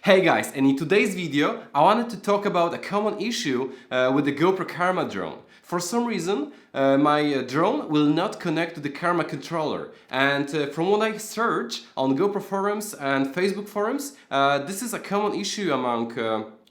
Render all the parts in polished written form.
Hey guys, and in today's video I wanted to talk about a common issue with the GoPro Karma drone. For some reason my drone will not connect to the Karma controller, and from what I search on GoPro forums and Facebook forums, this is a common issue among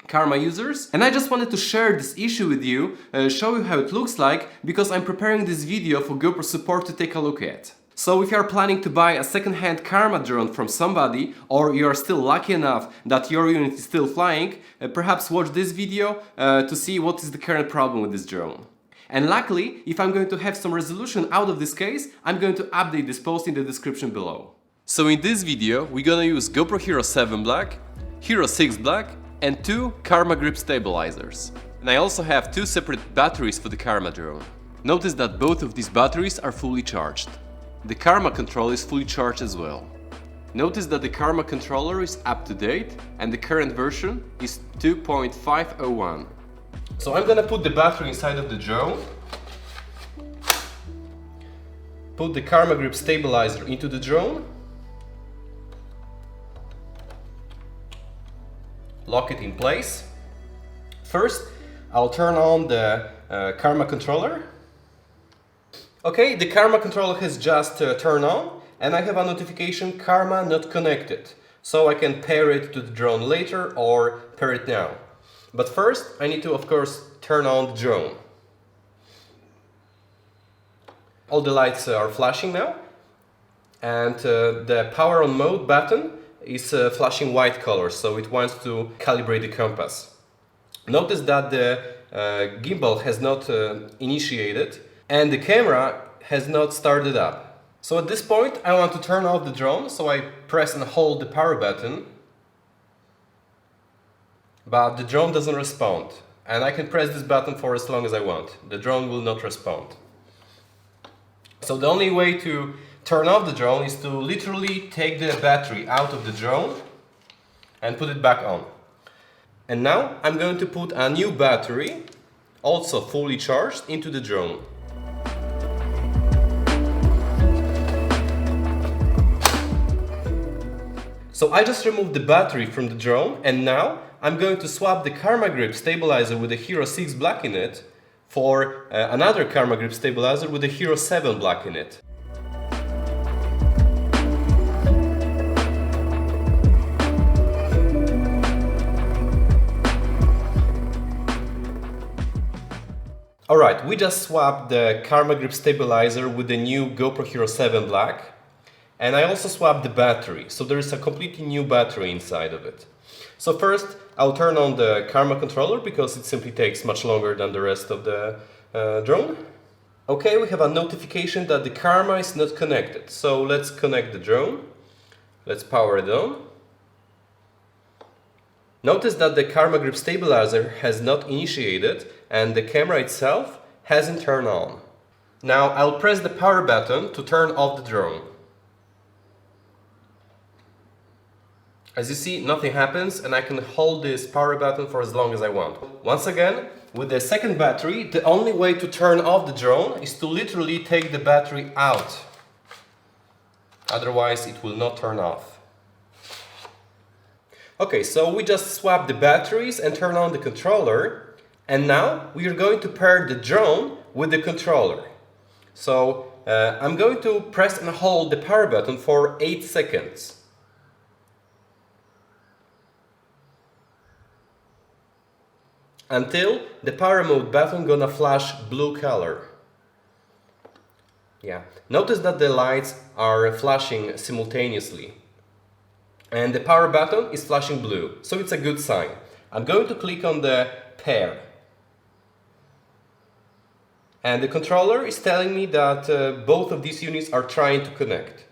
Karma users, and I just wanted to share this issue with you, show you how it looks like, because I'm preparing this video for GoPro support to take a look at. So if you are planning to buy a second-hand Karma drone from somebody, or you are still lucky enough that your unit is still flying, perhaps watch this video to see what is the current problem with this drone. And luckily, if I'm going to have some resolution out of this case, I'm going to update this post in the description below. So in this video, we're gonna use GoPro Hero 7 Black, Hero 6 Black, and 2 Karma grip stabilizers. And I also have 2 separate batteries for the Karma drone. Notice that both of these batteries are fully charged. The Karma controller is fully charged as well. Notice that the Karma controller is up to date and the current version is 2.501. So I'm gonna put the battery inside of the drone, put the Karma grip stabilizer into the drone, lock it in place. First, I'll turn on the Karma controller. Okay, the Karma controller has just turned on, and I have a notification Karma not connected. So I can pair it to the drone later or pair it now. But first, I need to, of course, turn on the drone. All the lights are flashing now, and the power on mode button is flashing white color, so it wants to calibrate the compass. Notice that the gimbal has not initiated, and the camera has not started up. So at this point I want to turn off the drone, so I press and hold the power button, but the drone doesn't respond, and I can press this button for as long as I want. The drone will not respond. So the only way to turn off the drone is to literally take the battery out of the drone and put it back on. And now I'm going to put a new battery, also fully charged, into the drone. So I just removed the battery from the drone, and now I'm going to swap the Karma grip stabilizer with the Hero 6 Black in it for another Karma grip stabilizer with the Hero 7 Black in it. Alright, we just swapped the Karma grip stabilizer with the new GoPro Hero 7 Black. And I also swapped the battery, so there is a completely new battery inside of it. So first, I'll turn on the Karma controller because it simply takes much longer than the rest of the drone. Okay, we have a notification that the Karma is not connected. So let's connect the drone. Let's power it on. Notice that the Karma grip stabilizer has not initiated and the camera itself hasn't turned on. Now I'll press the power button to turn off the drone. As you see, nothing happens, and I can hold this power button for as long as I want. Once again, with the second battery, the only way to turn off the drone is to literally take the battery out. Otherwise, it will not turn off. Okay, so we just swapped the batteries and turn on the controller, and now we are going to pair the drone with the controller. So I'm going to press and hold the power button for 8 seconds. Until the power mode button gonna flash blue color. Yeah, notice that the lights are flashing simultaneously. And the power button is flashing blue, so it's a good sign. I'm going to click on the pair. And the controller is telling me that both of these units are trying to connect.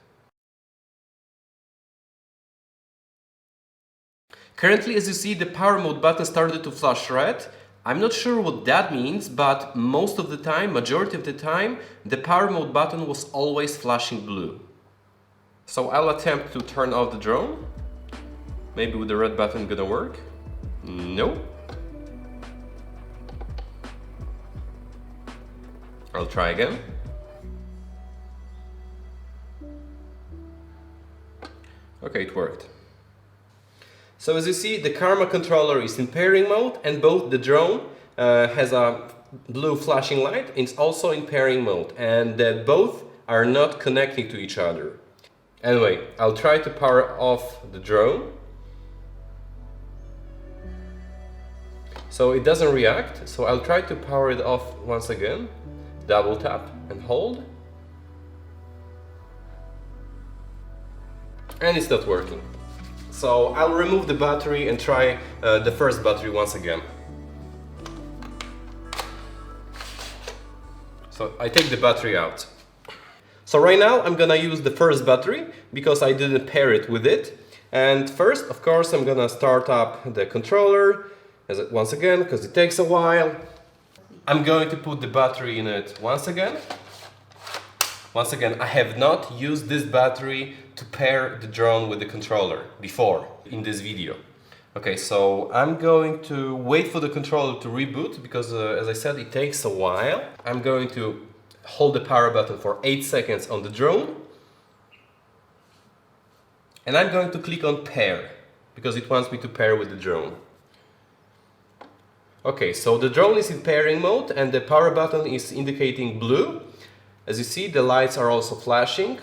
Currently, as you see, the power mode button started to flash red. I'm not sure what that means, but most of the time, majority of the time, the power mode button was always flashing blue. So I'll attempt to turn off the drone. Maybe with the red button gonna work. No. I'll try again. Okay, it worked. So as you see, the Karma controller is in pairing mode, and both the drone has a blue flashing light. It's also in pairing mode, and both are not connecting to each other. Anyway, I'll try to power off the drone. So it doesn't react, so I'll try to power it off once again. Double tap and hold. And it's not working. So I'll remove the battery and try the first battery once again. So I take the battery out. So right now I'm gonna use the first battery because I didn't pair it with it. And first, of course, I'm gonna start up the controller once again because it takes a while. I'm going to put the battery in it once again. Once again, I have not used this battery to pair the drone with the controller before in this video. Okay, so I'm going to wait for the controller to reboot because as I said, it takes a while. I'm going to hold the power button for 8 seconds on the drone. And I'm going to click on pair because it wants me to pair with the drone. Okay, so the drone is in pairing mode and the power button is indicating blue. As you see, the lights are also flashing.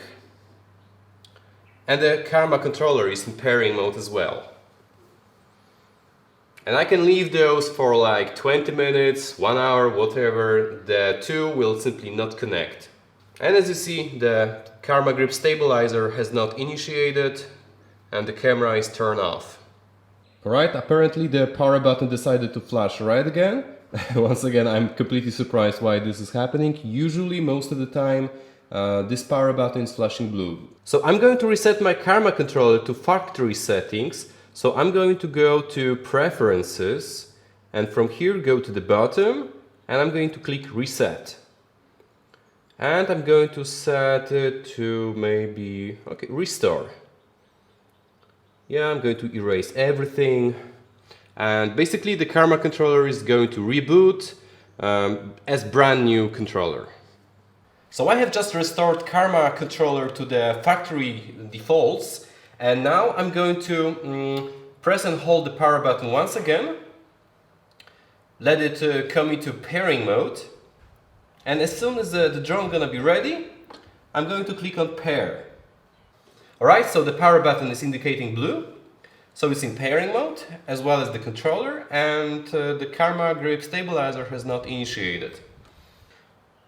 And the Karma controller is in pairing mode as well. And I can leave those for like 20 minutes, 1 hour, whatever. The two will simply not connect. And as you see, the Karma grip stabilizer has not initiated and the camera is turned off. Alright, apparently the power button decided to flash red again. Once again, I'm completely surprised why this is happening. Usually, most of the time, this power button is flashing blue. So I'm going to reset my Karma controller to factory settings. So I'm going to go to Preferences, and from here go to the bottom, and I'm going to click Reset. And I'm going to set it to maybe, okay, Restore. Yeah, I'm going to erase everything. And basically the Karma controller is going to reboot as brand new controller. So I have just restored Karma controller to the factory defaults, and now I'm going to press and hold the power button once again. Let it come into pairing mode. And as soon as the drone is gonna be ready, I'm going to click on pair. Alright, so the power button is indicating blue, so it's in pairing mode, as well as the controller, and the Karma grip stabilizer has not initiated.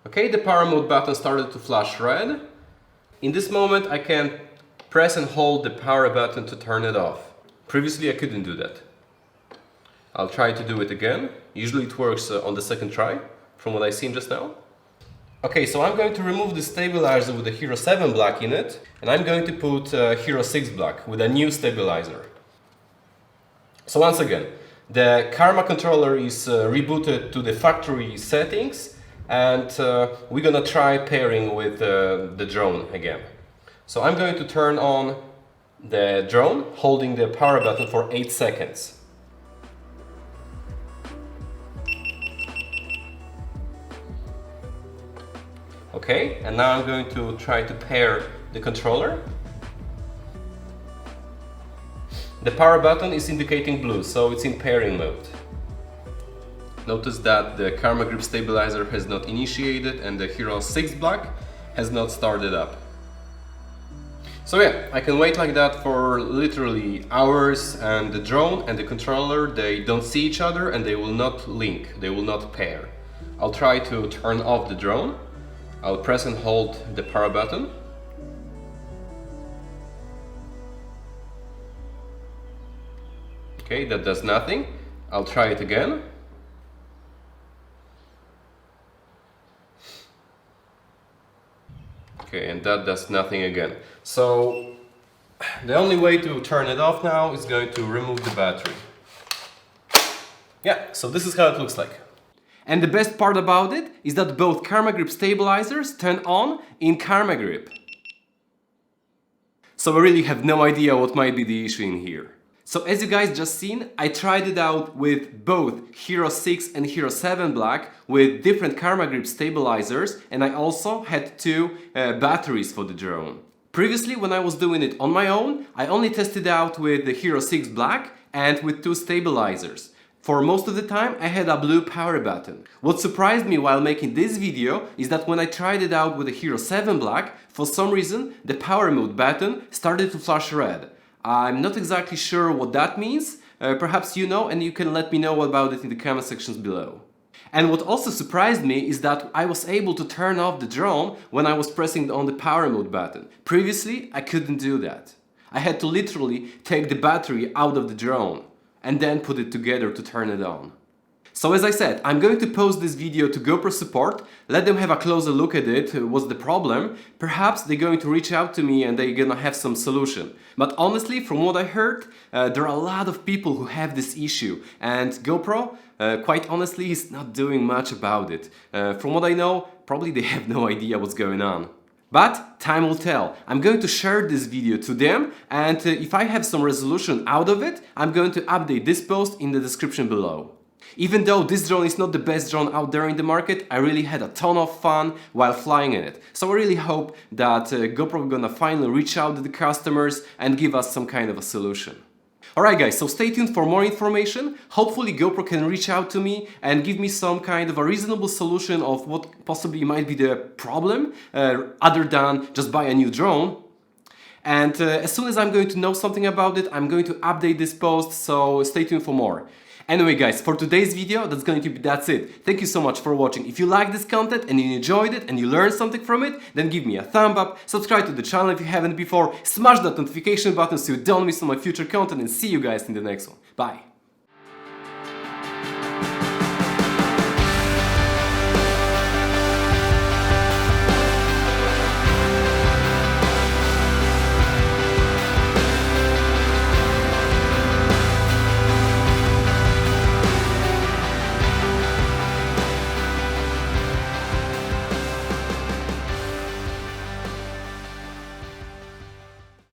Okay, the power mode button started to flash red. In this moment I can press and hold the power button to turn it off. Previously I couldn't do that. I'll try to do it again. Usually it works on the second try, from what I've seen just now. Okay, so I'm going to remove the stabilizer with the Hero 7 black in it, and I'm going to put Hero 6 black with a new stabilizer. So once again, the Karma controller is rebooted to the factory settings, and we're gonna try pairing with the drone again. So I'm going to turn on the drone, holding the power button for 8 seconds. Okay, and now I'm going to try to pair the controller. The power button is indicating blue, so it's in pairing mode. Notice that the Karma grip stabilizer has not initiated and the Hero 6 black has not started up. So yeah, I can wait like that for literally hours, and the drone and the controller, they don't see each other and they will not link, they will not pair. I'll try to turn off the drone. I'll press and hold the power button. Okay, that does nothing. I'll try it again. Okay, and that does nothing again. So the only way to turn it off now is going to remove the battery. Yeah, so this is how it looks like. And the best part about it is that both Karma grip stabilizers turn on in Karma grip. So I really have no idea what might be the issue in here. So as you guys just seen, I tried it out with both Hero 6 and Hero 7 black with different Karma grip stabilizers, and I also had two batteries for the drone. Previously, when I was doing it on my own, I only tested out with the Hero 6 black, and with 2 stabilizers. For most of the time, I had a blue power button. What surprised me while making this video is that when I tried it out with the Hero 7 Black, for some reason, the power mode button started to flash red. I'm not exactly sure what that means. Perhaps you know, and you can let me know about it in the comment sections below. And what also surprised me is that I was able to turn off the drone when I was pressing on the power mode button. Previously, I couldn't do that. I had to literally take the battery out of the drone and then put it together to turn it on. So as I said, I'm going to post this video to GoPro support, let them have a closer look at it, what's the problem. Perhaps they're going to reach out to me and they're gonna have some solution. But honestly, from what I heard, there are a lot of people who have this issue, and GoPro, quite honestly, is not doing much about it. From what I know, probably they have no idea what's going on. But time will tell. I'm going to share this video to them, and if I have some resolution out of it, I'm going to update this post in the description below. Even though this drone is not the best drone out there in the market, I really had a ton of fun while flying in it. So I really hope that GoPro is gonna finally reach out to the customers and give us some kind of a solution. Alright guys, so stay tuned for more information. Hopefully GoPro can reach out to me and give me some kind of a reasonable solution of what possibly might be the problem, other than just buy a new drone. And as soon as I'm going to know something about it, I'm going to update this post, so stay tuned for more. Anyway guys, for today's video, that's it. Thank you so much for watching. If you like this content and you enjoyed it and you learned something from it, then give me a thumb up, subscribe to the channel if you haven't before, smash that notification button so you don't miss on my future content, and see you guys in the next one. Bye!